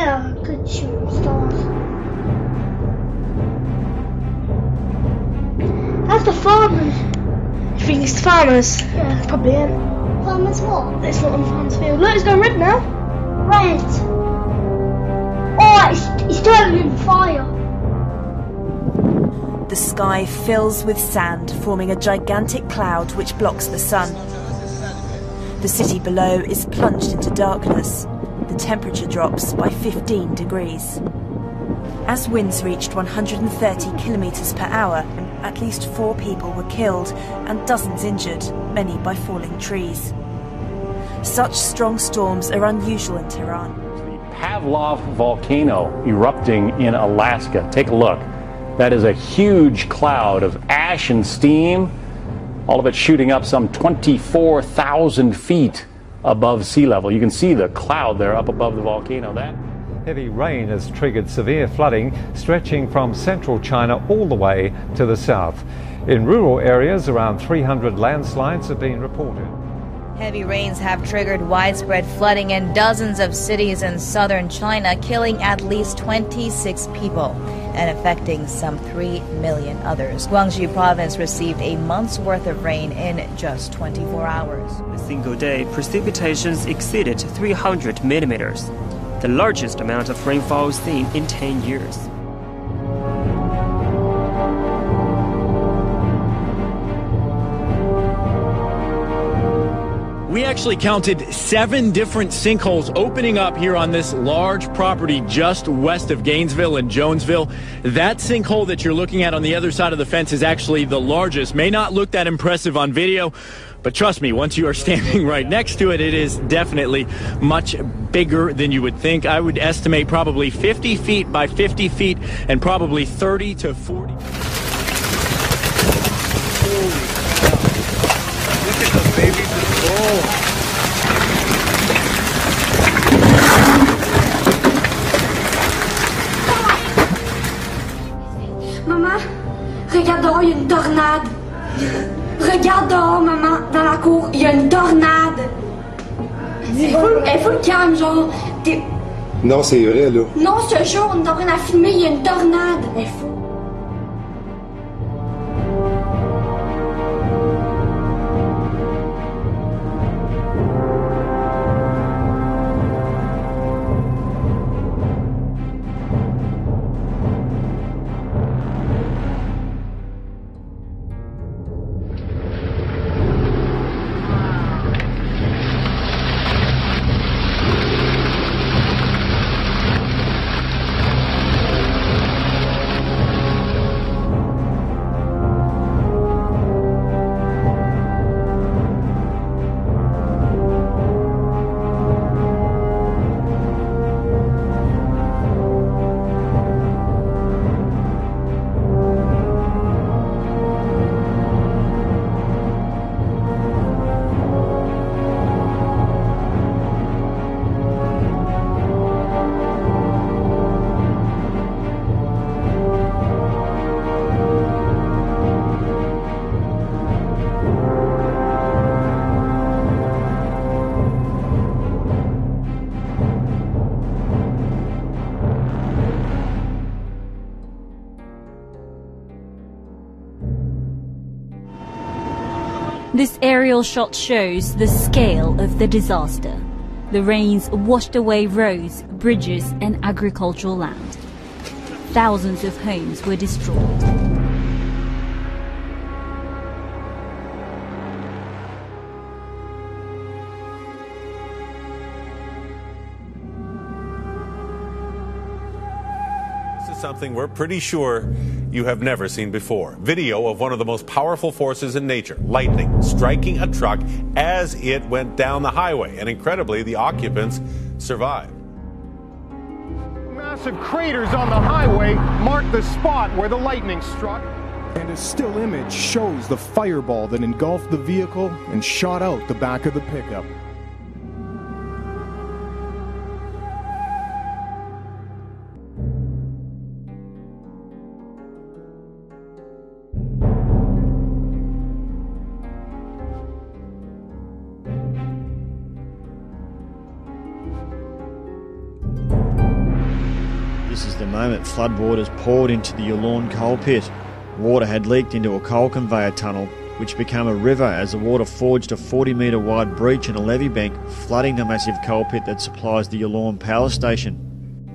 Yeah, good shooting stars. That's the farmers. You think it's the farmers? Yeah. Probably it. Farmers what? It's not on farmers' field. Look, it's going red now. Red. Oh, it's turning in fire. The sky fills with sand, forming a gigantic cloud which blocks the sun. The city below is plunged into darkness. The temperature drops by 15 degrees. As winds reached 130 kilometers per hour, at least 4 people were killed and dozens injured, many by falling trees. Such strong storms are unusual in Tehran. The Pavlov volcano erupting in Alaska. Take a look. That is a huge cloud of ash and steam, all of it shooting up some 24,000 feet above sea level. You can see the cloud there up above the volcano. That heavy rain has triggered severe flooding, stretching from central China all the way to the south. In rural areas, around 300 landslides have been reported. Heavy rains have triggered widespread flooding in dozens of cities in southern China, killing at least 26 people and affecting some 3 million others. Guangxi province received a month's worth of rain in just 24 hours. A single day, precipitations exceeded 300 millimeters, the largest amount of rainfall seen in 10 years. We actually counted 7 different sinkholes opening up here on this large property just west of Gainesville and Jonesville. That sinkhole that you're looking at on the other side of the fence is actually the largest. May not look that impressive on video, but trust me, once you are standing right next to it, it is definitely much bigger than you would think. I would estimate probably 50 feet by 50 feet and probably 30 to 40. Holy cow. Look at the babies. Maman, regarde dehors, il y a une tornade. Regarde dehors, maman, dans la cour, il y a une tornade. Elle faut le calme, genre. Non, c'est vrai, là. Non, ce jour, on est en train de filmer, il y a une tornade. Elle faut. This aerial shot shows the scale of the disaster. The rains washed away roads, bridges and agricultural land. Thousands of homes were destroyed. Something we're pretty sure you have never seen before. Video of one of the most powerful forces in nature, lightning, striking a truck as it went down the highway. And incredibly, the occupants survived. Massive craters on the highway mark the spot where the lightning struck. And a still image shows the fireball that engulfed the vehicle and shot out the back of the pickup. This is the moment floodwaters poured into the Yulon coal pit. Water had leaked into a coal conveyor tunnel, which became a river as the water forged a 40-metre wide breach in a levee bank, flooding the massive coal pit that supplies the Yulon power station.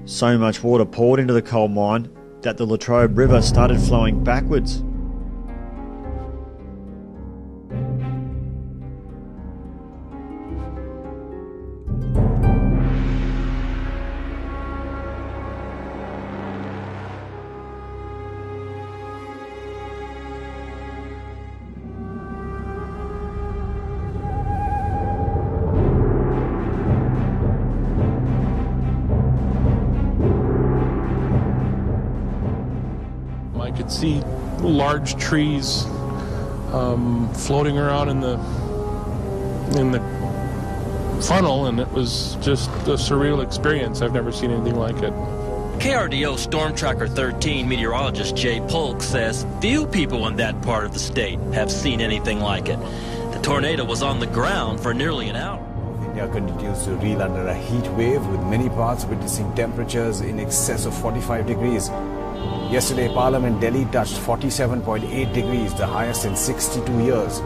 So much water poured into the coal mine that the Latrobe River started flowing backwards. I could see large trees floating around in the funnel, and it was just a surreal experience. I've never seen anything like it. KRDO Storm Tracker 13 meteorologist Jay Polk says few people in that part of the state have seen anything like it. The tornado was on the ground for nearly an hour. India continues to reel under a heat wave, with many parts witnessing temperatures in excess of 45 degrees. Yesterday, Parliament Delhi touched 47.8 degrees, the highest in 62 years.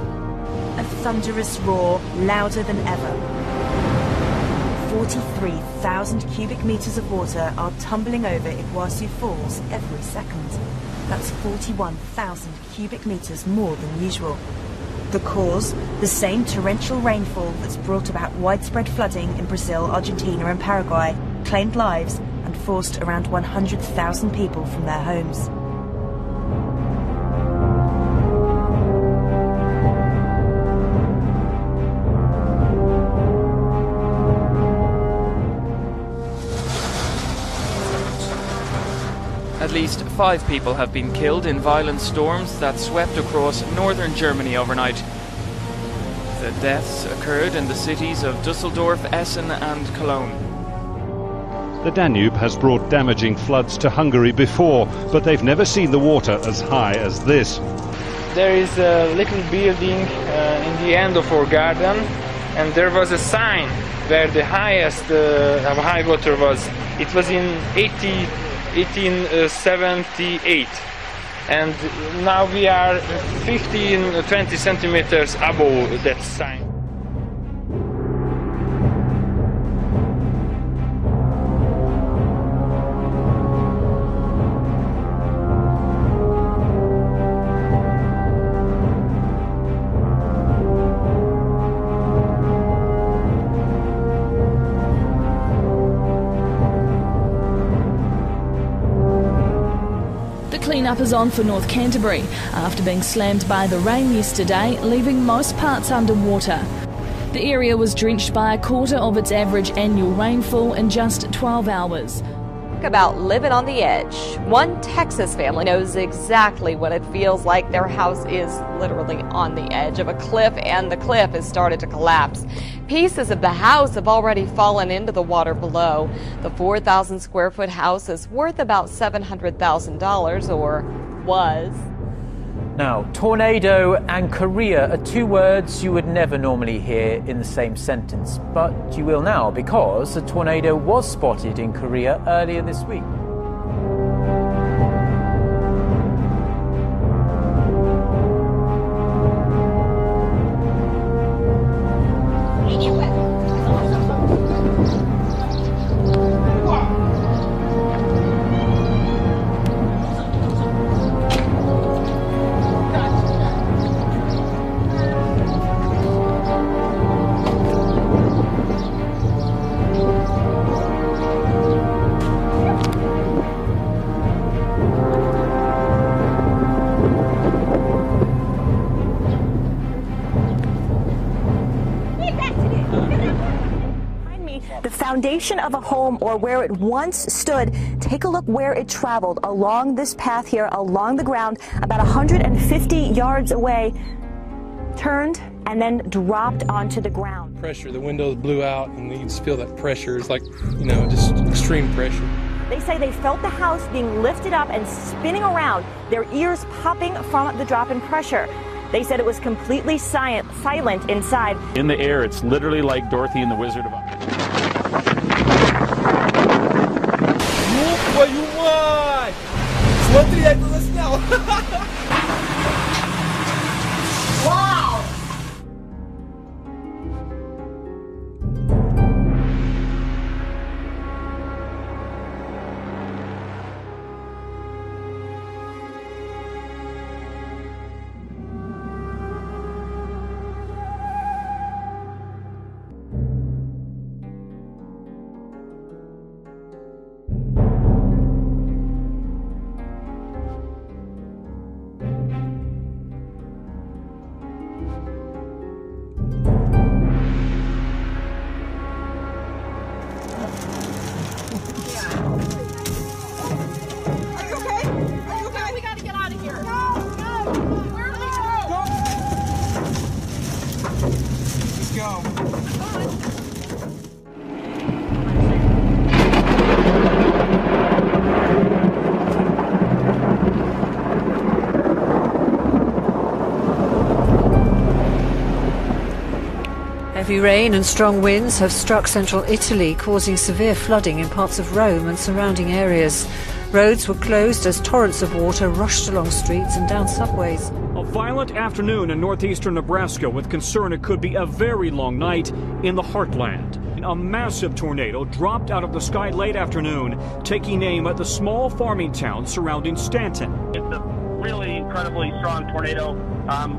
A thunderous roar, louder than ever. 43,000 cubic metres of water are tumbling over Iguazu Falls every second. That's 41,000 cubic metres more than usual. The cause? The same torrential rainfall that's brought about widespread flooding in Brazil, Argentina and Paraguay, claimed lives and forced around 100,000 people from their homes. At least 5 people have been killed in violent storms that swept across northern Germany overnight. The deaths occurred in the cities of Düsseldorf, Essen and Cologne. The Danube has brought damaging floods to Hungary before, but they've never seen the water as high as this. There is a little building in the end of our garden, and there was a sign where the highest high water was. It was in 1878, and now we are 15-20 centimeters above that sign. Clean-up is on for North Canterbury after being slammed by the rain yesterday, leaving most parts underwater. The area was drenched by a quarter of its average annual rainfall in just 12 hours. About living on the edge. One Texas family knows exactly what it feels like. Their house is literally on the edge of a cliff, and the cliff has started to collapse. Pieces of the house have already fallen into the water below. The 4,000 square foot house is worth about $700,000, or was. Now, tornado and Korea are two words you would never normally hear in the same sentence, but you will now because a tornado was spotted in Korea earlier this week. Foundation of a home, or where it once stood. Take a look where it traveled along this path here, along the ground, about 150 yards away, turned and then dropped onto the ground. Pressure, the windows blew out, and you can feel that pressure. It's like, you know, just extreme pressure. They say they felt the house being lifted up and spinning around, their ears popping from the drop in pressure. They said it was completely silent inside. In the air, it's literally like Dorothy and the Wizard of Oz. Heavy rain and strong winds have struck central Italy, causing severe flooding in parts of Rome and surrounding areas. Roads were closed as torrents of water rushed along streets and down subways. A violent afternoon in northeastern Nebraska with concern it could be a very long night in the heartland. A massive tornado dropped out of the sky late afternoon, taking aim at the small farming town surrounding Stanton. It's a really incredibly strong tornado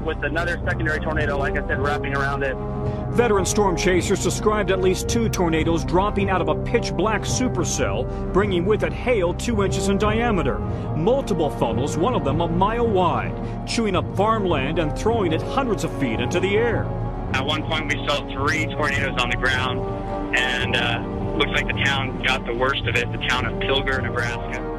with another secondary tornado, like I said, wrapping around it. Veteran storm chasers described at least 2 tornadoes dropping out of a pitch-black supercell, bringing with it hail 2 inches in diameter. Multiple funnels, one of them a mile wide, chewing up farmland and throwing it hundreds of feet into the air. At one point we saw 3 tornadoes on the ground, and looks like the town got the worst of it, the town of Pilger, Nebraska.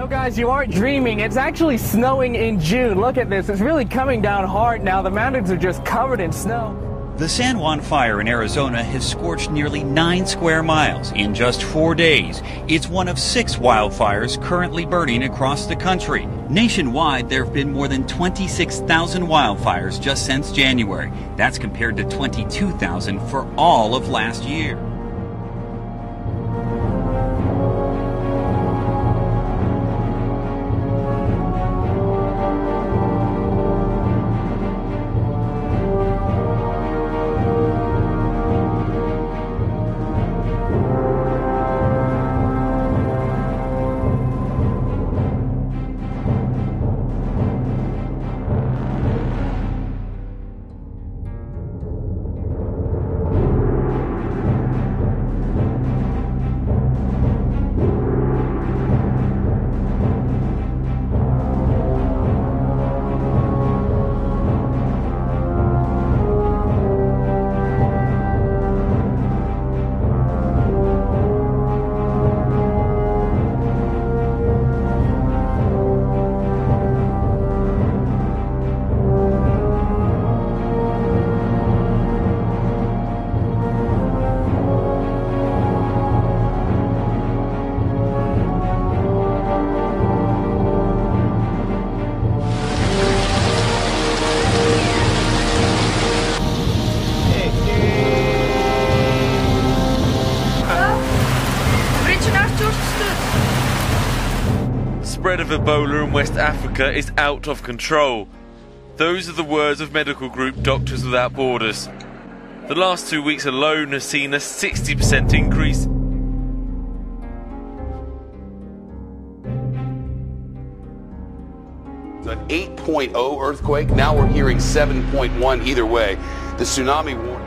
Guys, you aren't dreaming. It's actually snowing in June. Look at this. It's really coming down hard now. The mountains are just covered in snow. The San Juan fire in Arizona has scorched nearly 9 square miles in just 4 days. It's one of 6 wildfires currently burning across the country. Nationwide, there have been more than 26,000 wildfires just since January. That's compared to 22,000 for all of last year. Spread of Ebola in West Africa is out of control. Those are the words of medical group Doctors Without Borders. The last 2 weeks alone has seen a 60% increase. An 8.0 earthquake, now we're hearing 7.1 either way. The tsunami warning.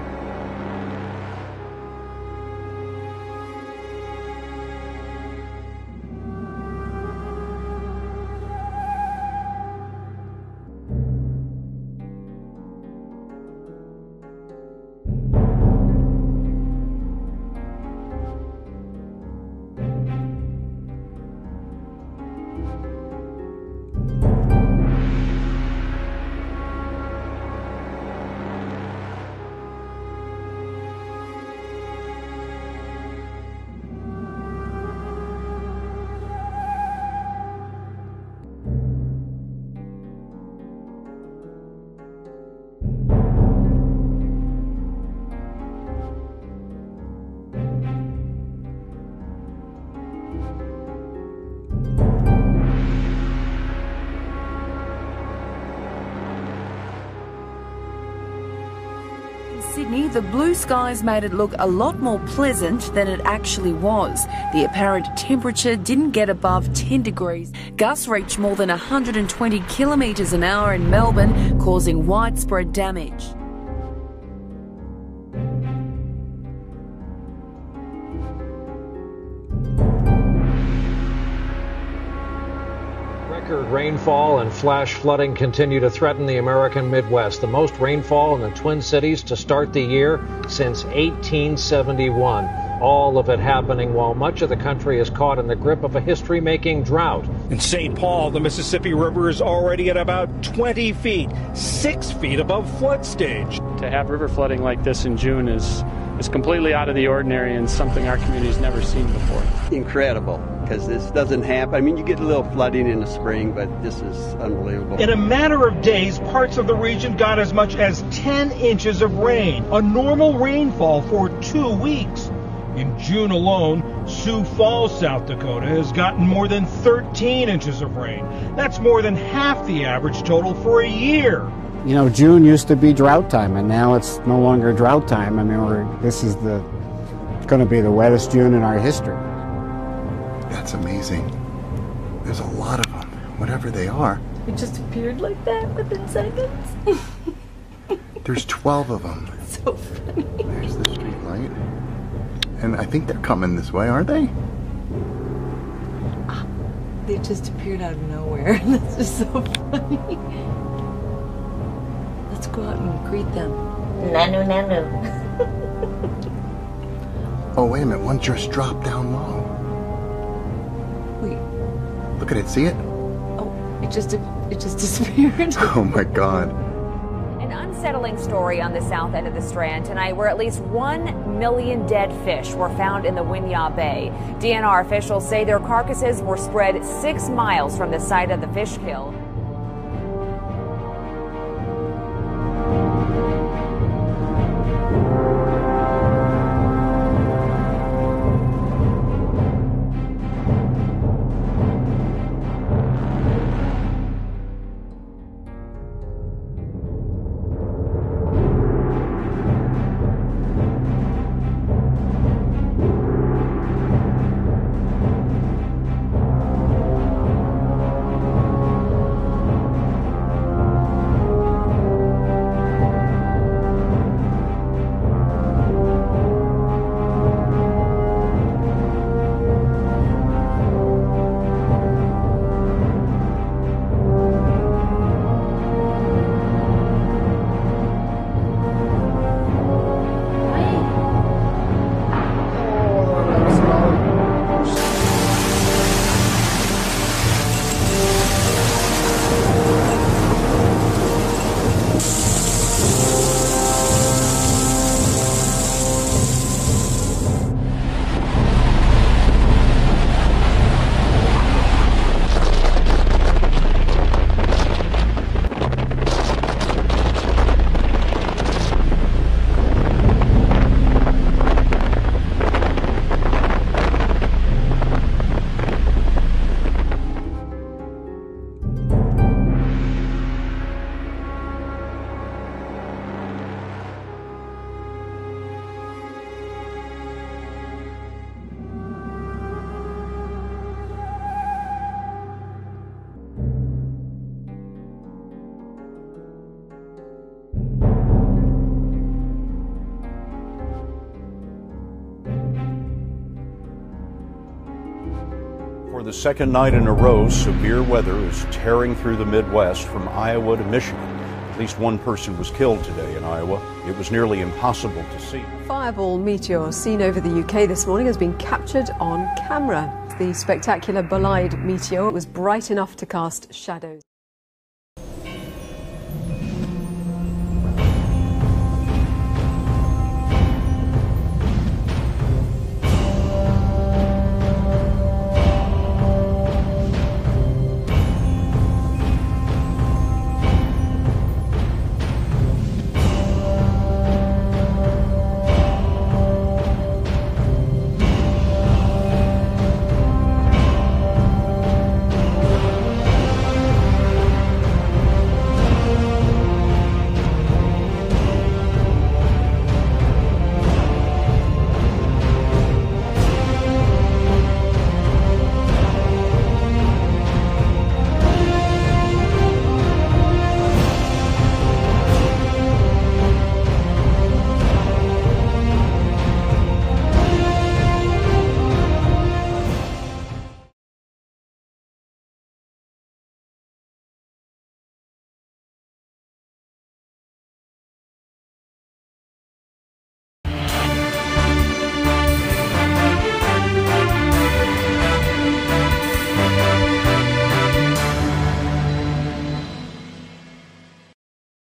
the blue skies made it look a lot more pleasant than it actually was. The apparent temperature didn't get above 10 degrees. Gusts reached more than 120 kilometres an hour in Melbourne, causing widespread damage. Record rainfall and flash flooding continue to threaten the American Midwest. The most rainfall in the Twin Cities to start the year since 1871. All of it happening while much of the country is caught in the grip of a history-making drought. In St. Paul, the Mississippi River is already at about 20 feet, 6 feet above flood stage. To have river flooding like this in June is completely out of the ordinary and something our community's never seen before. Incredible, because this doesn't happen. I mean, you get a little flooding in the spring, but this is unbelievable. In a matter of days, parts of the region got as much as 10 inches of rain, a normal rainfall for 2 weeks. In June alone, Sioux Falls, South Dakota has gotten more than 13 inches of rain. That's more than half the average total for a year. You know, June used to be drought time, and now it's no longer drought time. I mean, this is going to be the wettest June in our history. That's amazing. There's a lot of them, whatever they are. It just appeared like that within seconds. There's 12 of them. So funny. There's the street light. And I think they're coming this way, aren't they? They just appeared out of nowhere. That's just so funny. Let's go out and greet them. Nanu, nanu. Oh, wait a minute. One just dropped down low. Wait. Look at it. See it? Oh, it just disappeared. Oh, my God. An unsettling story on the south end of the Strand tonight, where at least 1 million dead fish were found in the Winyah Bay. DNR officials say their carcasses were spread 6 miles from the site of the fish kill. For the second night in a row, severe weather is tearing through the Midwest from Iowa to Michigan. At least one person was killed today in Iowa. It was nearly impossible to see. Fireball meteor seen over the UK this morning has been captured on camera. The spectacular bolide meteor was bright enough to cast shadows.